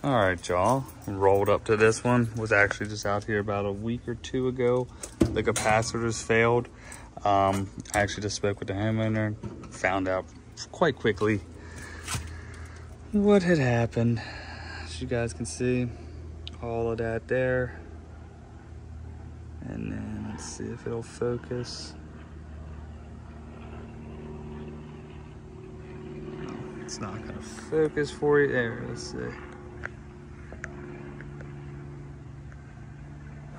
All right, y'all, rolled up to this one. Was actually just out here about a week or two ago. The capacitors failed. I actually just spoke with the homeowner, found out quite quickly what had happened. As you guys can see, all of that there. And then let's see if it'll focus. No, it's not gonna focus for you. There, let's see.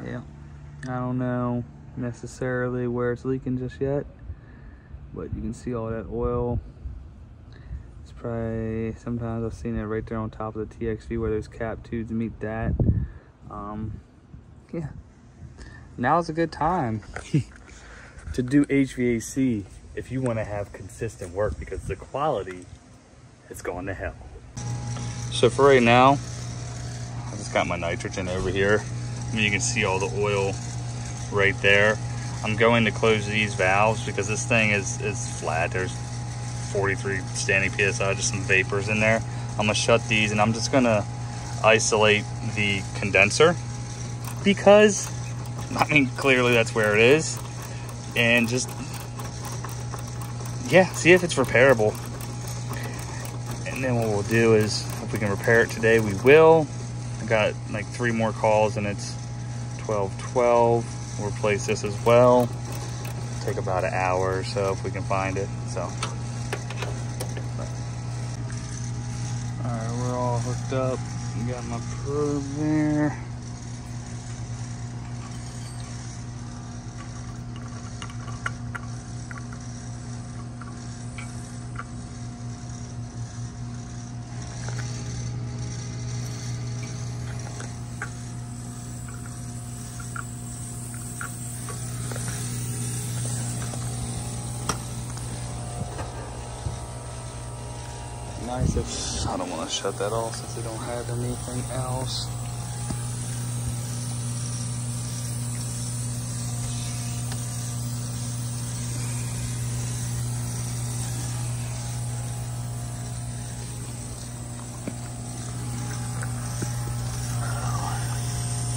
Yeah, I don't know necessarily where it's leaking just yet, but you can see all that oil. It's probably, sometimes I've seen it right there on top of the TXV where those cap tubes meet that. Yeah, now's a good time to do HVAC if you want to have consistent work, because the quality has gone to hell. So for right now, I just got my nitrogen over here. You can see all the oil right there. I'm going to close these valves because this thing is flat. There's 43 standing PSI, just some vapors in there. I'm gonna shut these and I'm just gonna isolate the condenser because, I mean, clearly that's where it is. And just, yeah, see if it's repairable. And then what we'll do is, if we can repair it today, we will. I got like 3 more calls and it's 12:12. We'll replace this as well. Take about an hour or so if we can find it. So, all right, we're all hooked up. Got my probe there. Nice if, I don't want to shut that off since we don't have anything else.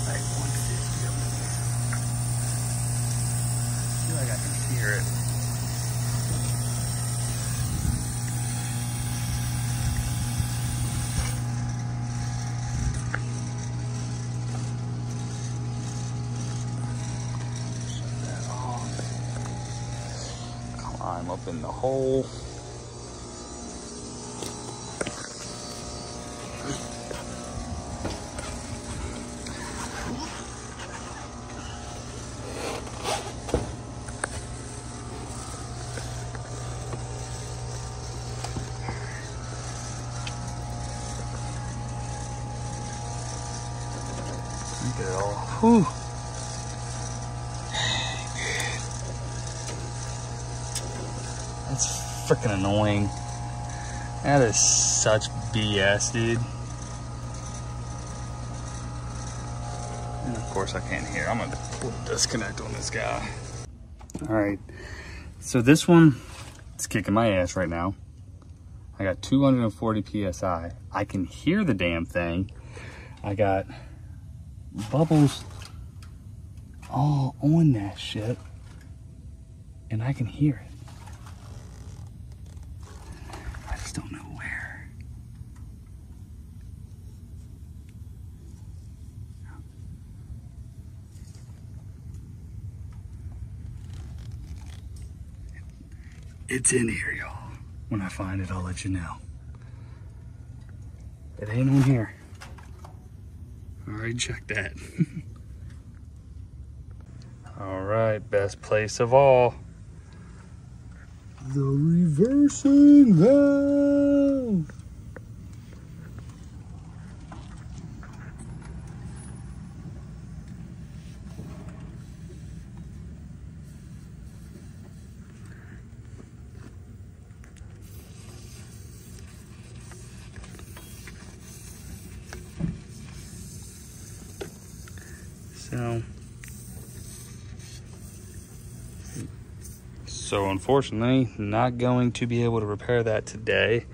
Like 150 up in here. I feel like I can hear it. Climb up in the hole. Get it all. Whew. That's freaking annoying. That is such BS, dude. And of course I can't hear. I'm gonna pull the disconnect on this guy. All right, so this one, it's kicking my ass right now. I got 240 PSI. I can hear the damn thing. I got bubbles all on that shit, and I can hear it. I just don't know where. It's in here, y'all. When I find it, I'll let you know. It ain't on here. Already checked that. All right, best place of all. The reversing valve. So unfortunately, not going to be able to repair that today.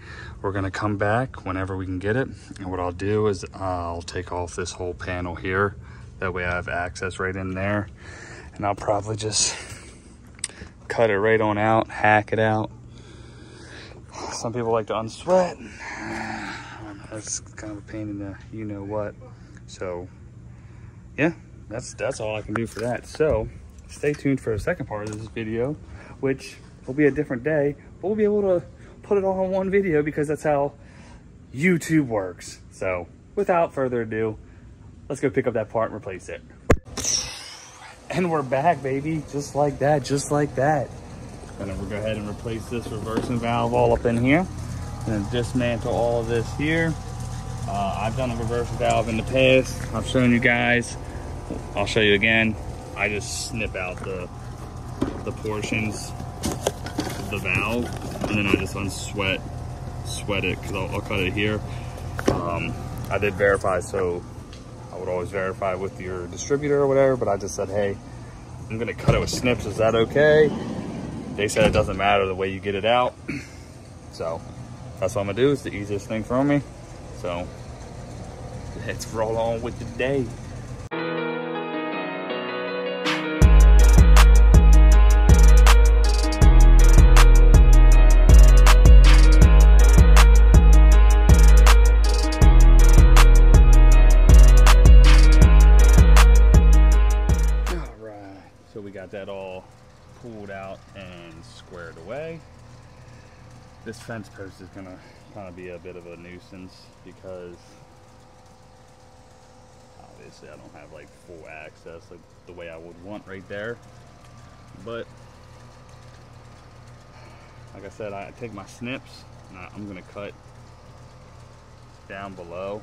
we're gonna come back whenever we can get it. And what I'll do is I'll take off this whole panel here. That way I have access right in there. And I'll probably just cut it right on out, hack it out. Some people like to unsweat. That's kind of a pain in the you know what. So yeah, that's all I can do for that. So stay tuned for the second part of this video, which will be a different day, but we'll be able to put it all in one video because that's how YouTube works. So without further ado, let's go pick up that part and replace it. And we're back, baby. Just like that, just like that. And then we'll go ahead and replace this reversing valve all up in here. And then dismantle all of this here. I've done a reversing valve in the past. I've shown you guys. I'll show you again. I just snip out the portions of the valve, and then I just unsweat it because I'll cut it here. I did verify, so I would always verify with your distributor or whatever, but I just said, hey, I'm gonna cut it with snips, is that okay? They said it doesn't matter the way you get it out. So that's what I'm gonna do. It's the easiest thing for me. So let's roll on with the day. So we got that all pulled out and squared away. This fence post is gonna kind of be a bit of a nuisance because obviously I don't have like full access like the way I would want right there. But like I said, I take my snips and I'm gonna cut down below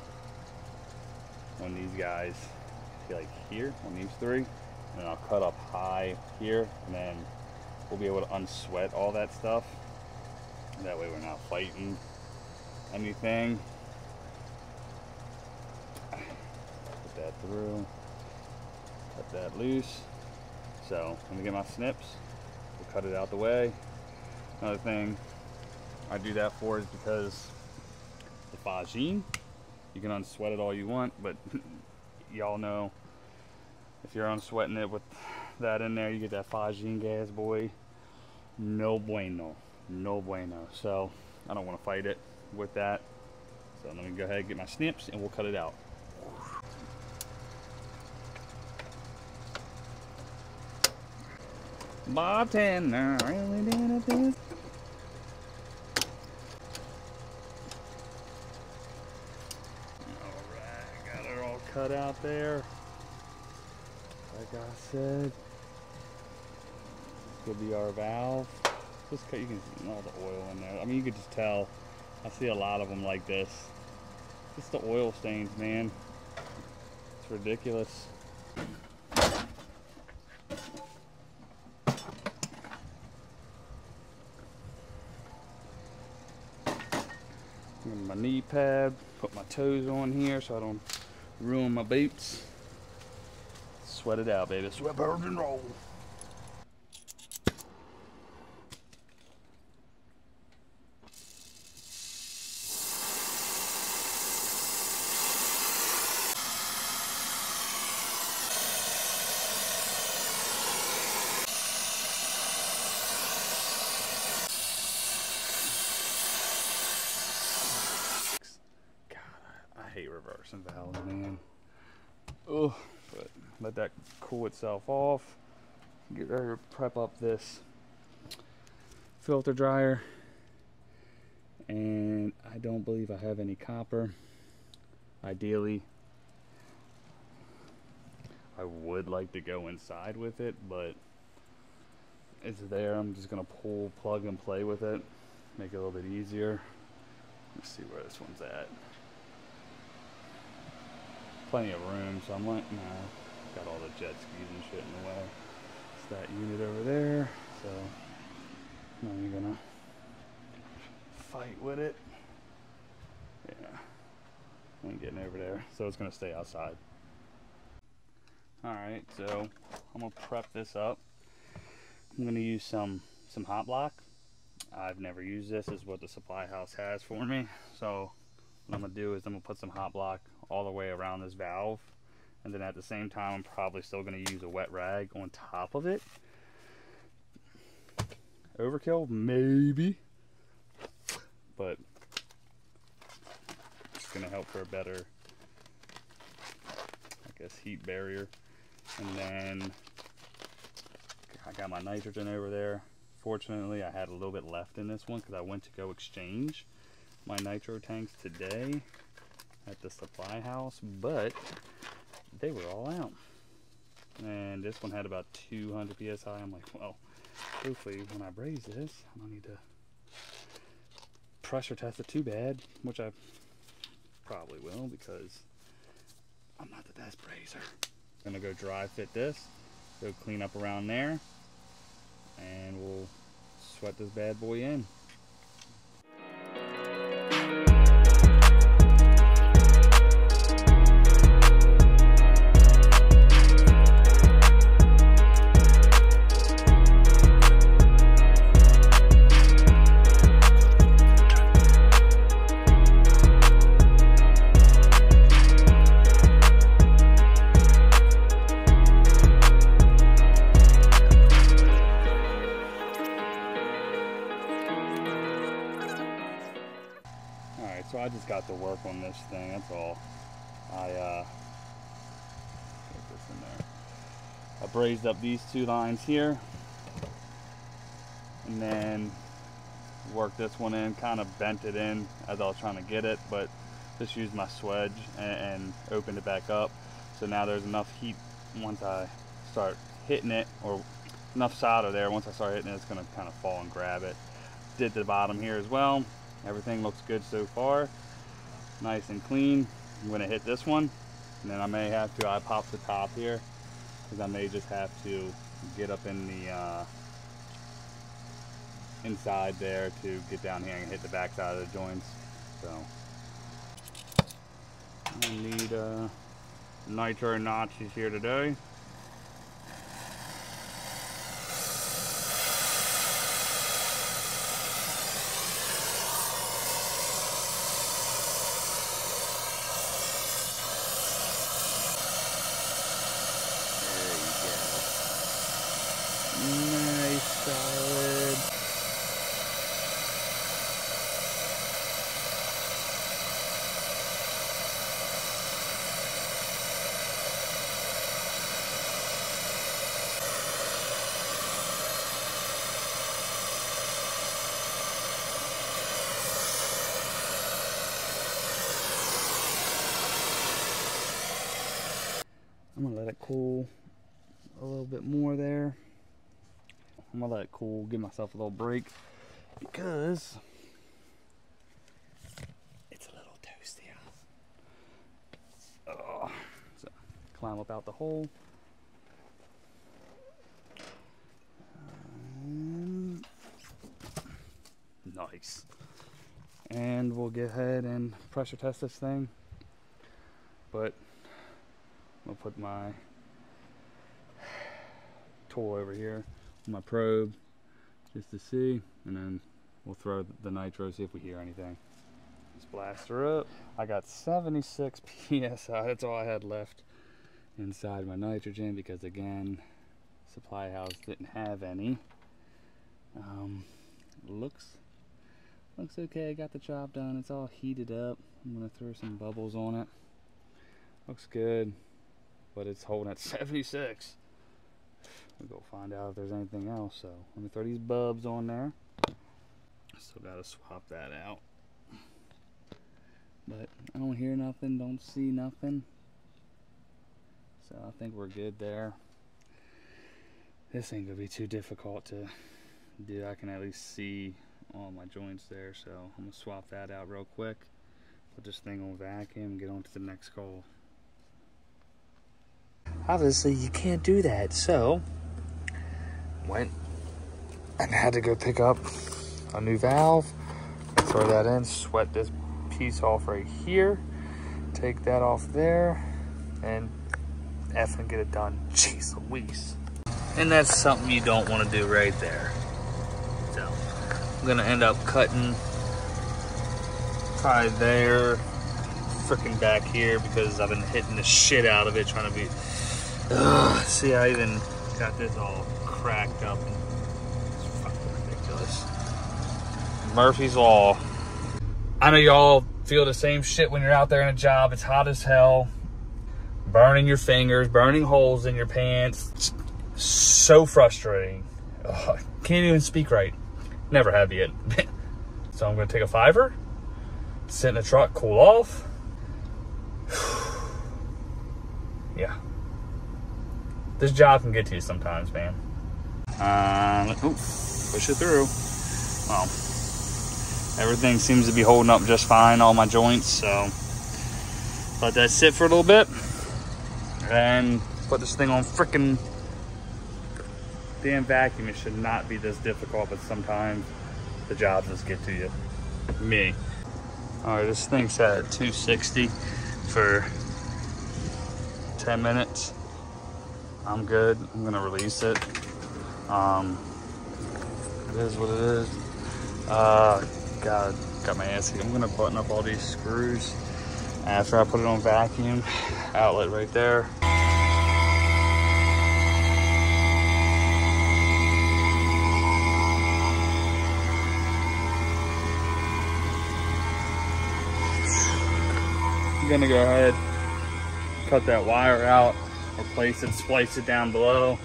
on these guys, like here on these three. And I'll cut up high here, and then we'll be able to unsweat all that stuff. And that way we're not fighting anything. Put that through, cut that loose. So let me get my snips, we'll cut it out the way. Another thing I do that for is because the phosgene, you can unsweat it all you want, but y'all know if you're unsweating it with that in there, you get that phosgene gas, boy. No bueno. No bueno. So I don't want to fight it with that. So let me go ahead and get my snips and we'll cut it out. Bartender, really did it this. Alright, got it all cut out there. Like I said, this will be our valve. Just cut, you can see all the oil in there. I mean, you could just tell. I see a lot of them like this. Just the oil stains, man. It's ridiculous. My knee pad, put my toes on here so I don't ruin my boots. Sweat it out, baby. Sweat, burn, and roll. God, I hate reversing valves, man. Ugh. But let that cool itself off. Get ready to prep up this filter dryer. And I don't believe I have any copper. Ideally, I would like to go inside with it, but it's there. I'm just gonna pull, plug and play with it. Make it a little bit easier. Let's see where this one's at. Plenty of room, so I'm like, nah, got all the jet skis and shit in the way. It's that unit over there, so I'm not even gonna fight with it. Yeah, I ain't getting over there, so it's gonna stay outside. Alright, so I'm gonna prep this up. I'm gonna use some hot block. I've never used this. This is what the supply house has for me. So what I'm gonna do is I'm gonna put some hot block all the way around this valve, and then at the same time I'm probably still gonna use a wet rag on top of it. Overkill, maybe, but it's gonna help for a better, I guess, heat barrier. And then I got my nitrogen over there. Fortunately, I had a little bit left in this one because I went to go exchange my nitro tanks today at the supply house, but they were all out. And this one had about 200 psi. I'm like, well, hopefully when I braise this, I don't need to pressure test it too bad, which I probably will because I'm not the best braiser. I'm gonna go dry fit this, go clean up around there, and we'll sweat this bad boy in. So I just got to work on this thing, that's all. Get this in there. I brazed up these two lines here, and then worked this one in, kind of bent it in as I was trying to get it, but just used my swedge and opened it back up. So now there's enough heat once I start hitting it, or enough solder there, once I start hitting it, it's gonna kind of fall and grab it. Did the bottom here as well. Everything looks good so far, nice and clean. I'm gonna hit this one, and then I may have to, I popped the top here, because I may just have to get up in the inside there to get down here and hit the back side of the joints. So I need nitro notches here today. Nice, solid. I'm gonna let it cool a little bit more there. I'm gonna let it cool, give myself a little break because it's a little toasty out. Oh, so climb up out the hole. Nice. And we'll get ahead and pressure test this thing. But I'm gonna put my tool over here, my probe, just to see, and then we'll throw the nitro, see if we hear anything. Let's blast her up. I got 76 psi, that's all I had left inside my nitrogen, because again, supply house didn't have any. Looks okay, I got the job done, it's all heated up. I'm gonna throw some bubbles on it. Looks good, but it's holding at 76. We'll go find out if there's anything else. So let me throw these bulbs on there. Still gotta swap that out. But I don't hear nothing, don't see nothing. So I think we're good there. This ain't gonna be too difficult to do. I can at least see all my joints there. So I'm gonna swap that out real quick. Put this thing on vacuum and get on to the next call. Obviously you can't do that, so went and had to go pick up a new valve, throw that in, sweat this piece off right here, take that off there, and effing get it done. Jeez Louise. And that's something you don't want to do right there. So I'm gonna end up cutting probably there, freaking back here, because I've been hitting the shit out of it trying to be. See, I even got this all cracked up. It's fucking ridiculous. Murphy's Law. I know y'all feel the same shit when you're out there in a job. It's hot as hell. Burning your fingers, burning holes in your pants. It's so frustrating. Ugh, can't even speak right. Never have yet. So I'm gonna take a $5, sit in the truck, cool off. Yeah. This job can get to you sometimes, man. Push it through. Well, everything seems to be holding up just fine, all my joints, so let that sit for a little bit and put this thing on frickin' damn vacuum. It should not be this difficult, but sometimes the jobs just get to you. Me. All right, this thing's set at 260 for 10 minutes. I'm good. I'm gonna release it. It is what it is. God, got my ass here. I'm gonna button up all these screws after I put it on vacuum. Outlet right there. I'm gonna go ahead, cut that wire out, replace it, splice it down below.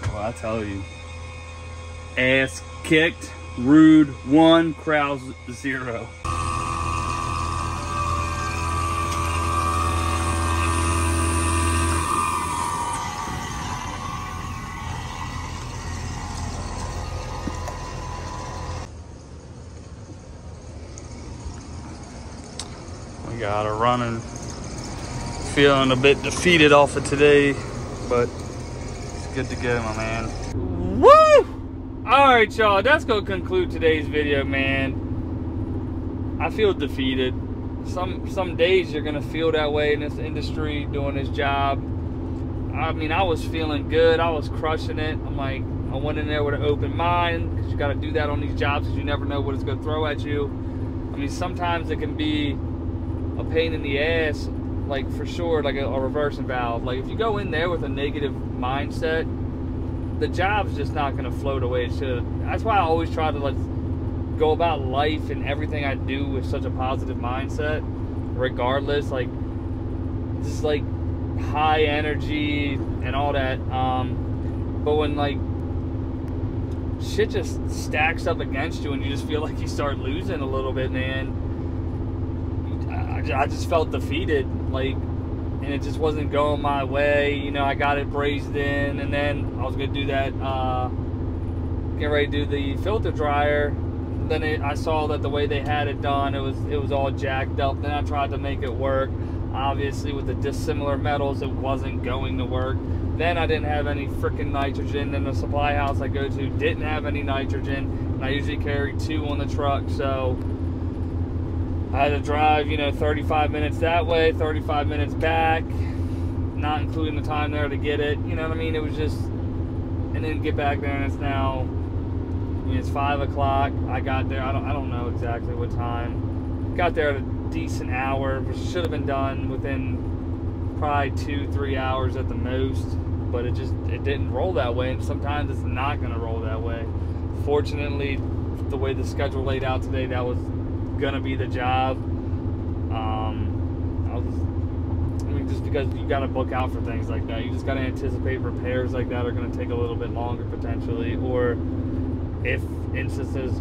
Well, I tell you, ass kicked, rude 1, crowds 0. We got her running. Feeling a bit defeated off of today, but it's good to go, my man. Woo! Alright, y'all, that's gonna conclude today's video, man. I feel defeated. Some days you're gonna feel that way in this industry, doing this job. I mean, I was feeling good. I was crushing it. I'm like, I went in there with an open mind, because you gotta do that on these jobs, because you never know what it's gonna throw at you. I mean, sometimes it can be a pain in the ass, like for sure, like a reversing valve. Like if you go in there with a negative mindset, the job's just not gonna float the way it should. That's why I always try to go about life and everything I do with such a positive mindset, regardless. Like just like high energy and all that. But when like shit just stacks up against you and you just feel like you start losing a little bit, man, I just felt defeated, like, and it just wasn't going my way. You know, I got it brazed in, and then I was gonna do that, get ready to do the filter dryer. Then I saw that the way they had it done, it was all jacked up. Then I tried to make it work. Obviously, with the dissimilar metals, it wasn't going to work. Then I didn't have any freaking nitrogen. Then the supply house I go to didn't have any nitrogen, and I usually carry 2 on the truck, so I had to drive, you know, 35 minutes that way, 35 minutes back, not including the time there to get it. You know what I mean? It was just, and then get back there, and it's now, I mean, it's 5 o'clock. I got there, I don't know exactly what time. Got there at a decent hour, which should have been done within probably 2-3 hours at the most, but it didn't roll that way, and sometimes it's not going to roll that way. Fortunately, the way the schedule laid out today, that was gonna be the job. I mean, just because you gotta book out for things like that, you just gotta anticipate repairs like that are gonna take a little bit longer potentially, or if instances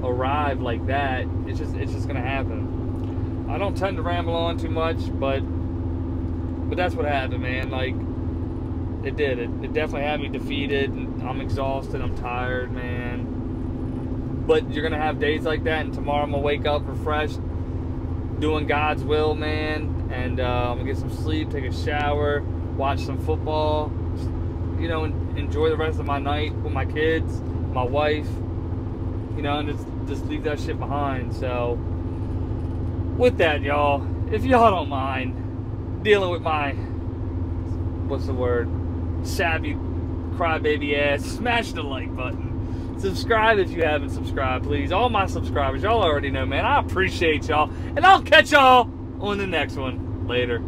arrive like that, it's just gonna happen. I don't tend to ramble on too much, but that's what happened, man. Like it did. It definitely had me defeated. I'm exhausted. I'm tired, man. But you're gonna have days like that, and tomorrow I'm gonna wake up refreshed, doing God's will, man, and I'm gonna get some sleep, take a shower, watch some football, just, you know, enjoy the rest of my night with my kids, my wife, you know, and just leave that shit behind. So with that, y'all, if y'all don't mind dealing with my, what's the word, savvy crybaby ass, smash the like button. Subscribe if you haven't subscribed, please. All my subscribers, y'all already know, man. I appreciate y'all. And I'll catch y'all on the next one. Later.